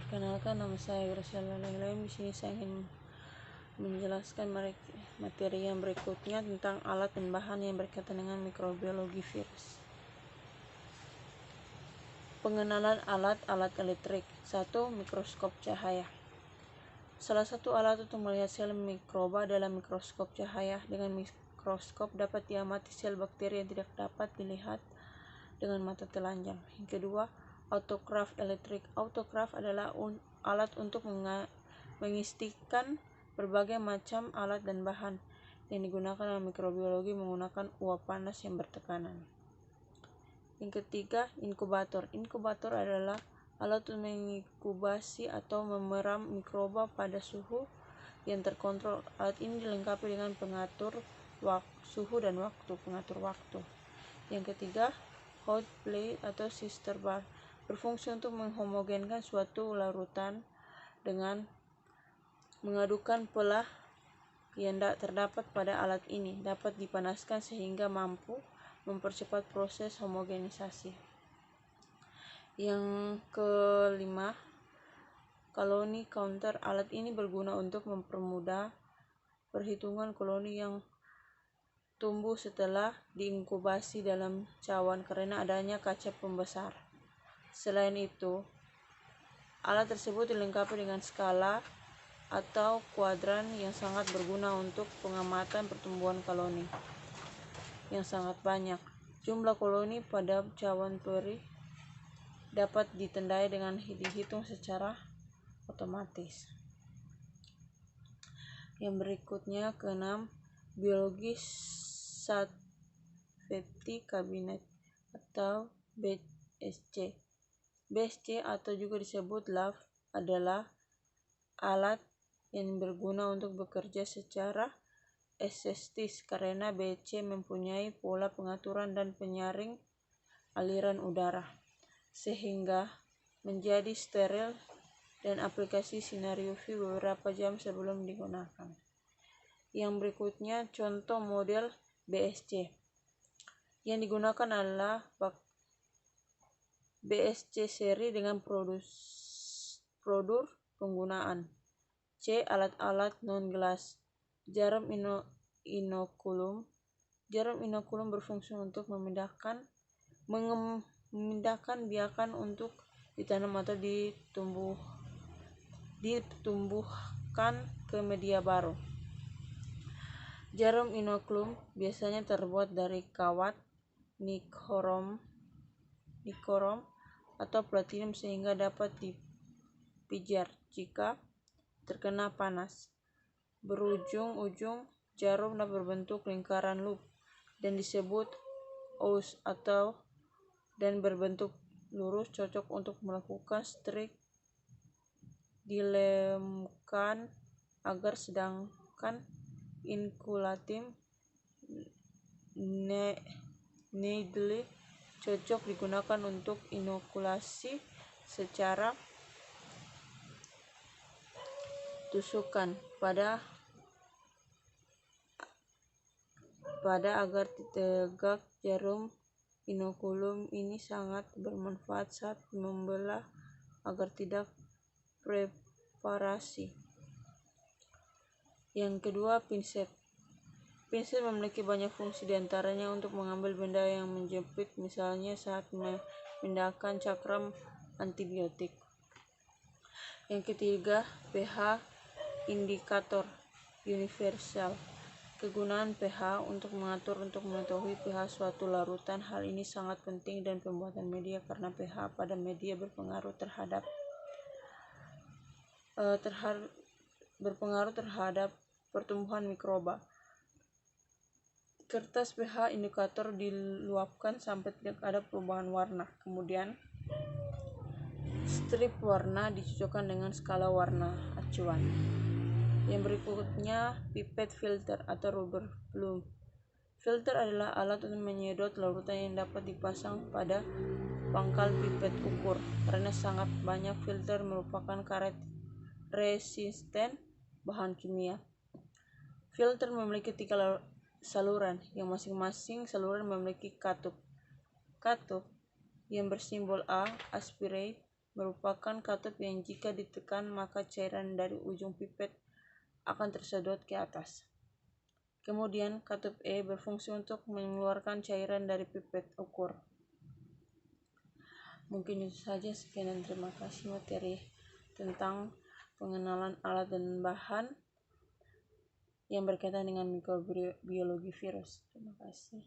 Perkenalkan, nama saya Graciela Leng. Di sini saya ingin menjelaskan materi yang berikutnya tentang alat dan bahan yang berkaitan dengan mikrobiologi virus. Pengenalan alat elektrik. 1. Mikroskop cahaya. Salah satu alat untuk melihat sel mikroba adalah mikroskop cahaya. Dengan mikroskop dapat diamati sel bakteri yang tidak dapat dilihat dengan mata telanjang. Yang kedua, autograf elektrik. Autograf adalah alat untuk mengistikan berbagai macam alat dan bahan yang digunakan dalam mikrobiologi menggunakan uap panas yang bertekanan. Yang ketiga, inkubator. Inkubator adalah alat untuk menginkubasi atau memeram mikroba pada suhu yang terkontrol. Alat ini dilengkapi dengan pengatur suhu dan pengatur waktu. Yang ketiga, hot plate atau sister bar, berfungsi untuk menghomogenkan suatu larutan dengan mengadukan pelah yang terdapat pada alat ini dapat dipanaskan sehingga mampu mempercepat proses homogenisasi. Yang kelima, koloni counter. Alat ini berguna untuk mempermudah perhitungan koloni yang tumbuh setelah diinkubasi dalam cawan karena adanya kaca pembesar. Selain itu, alat tersebut dilengkapi dengan skala atau kuadran yang sangat berguna untuk pengamatan pertumbuhan koloni yang sangat banyak. Jumlah koloni pada cawan peri dapat ditandai dengan dihitung secara otomatis. Yang berikutnya, keenam, biologi safety cabinet atau BSC. BSC atau juga disebut lab adalah alat yang berguna untuk bekerja secara estetis karena BSC mempunyai pola pengaturan dan penyaring aliran udara sehingga menjadi steril dan aplikasi sinar UV beberapa jam sebelum digunakan. Yang berikutnya, contoh model BSC yang digunakan adalah BSC seri dengan prosedur penggunaan. C. Alat-alat non-gelas. Jarum inokulum. Jarum inokulum berfungsi untuk memindahkan biakan untuk ditanam atau ditumbuhkan ke media baru. Jarum inokulum biasanya terbuat dari kawat nikrom atau platinum sehingga dapat dipijar jika terkena panas. Berujung-ujung jarum dapat berbentuk lingkaran loop dan disebut aus dan berbentuk lurus, cocok untuk melakukan strik dilemkan agar, sedangkan inoculating needle cocok digunakan untuk inokulasi secara tusukan pada agar tegak. Jarum inokulum ini sangat bermanfaat saat membelah agar tidak preparasi. Yang kedua, pinset. Pinset memiliki banyak fungsi, diantaranya untuk mengambil benda yang menjepit, misalnya saat memindahkan cakram antibiotik. Yang ketiga, pH indikator universal. Kegunaan pH untuk mengetahui pH suatu larutan. Hal ini sangat penting dalam pembuatan media karena pH pada media berpengaruh terhadap pertumbuhan mikroba. Kertas pH indikator diluapkan sampai tidak ada perubahan warna. Kemudian strip warna dicocokkan dengan skala warna acuan. Yang berikutnya, pipet filter atau rubber plume. Filter adalah alat untuk menyedot larutan yang dapat dipasang pada pangkal pipet ukur. Karena sangat banyak, filter merupakan karet resisten bahan kimia. Filter memiliki 3 saluran, yang masing-masing saluran memiliki katup yang bersimbol A, aspirate, merupakan katup yang jika ditekan maka cairan dari ujung pipet akan tersedot ke atas. Kemudian katup E berfungsi untuk mengeluarkan cairan dari pipet ukur. Mungkin itu saja, sekian dan terima kasih materi tentang pengenalan alat dan bahan yang berkaitan dengan mikrobiologi virus. Terima kasih.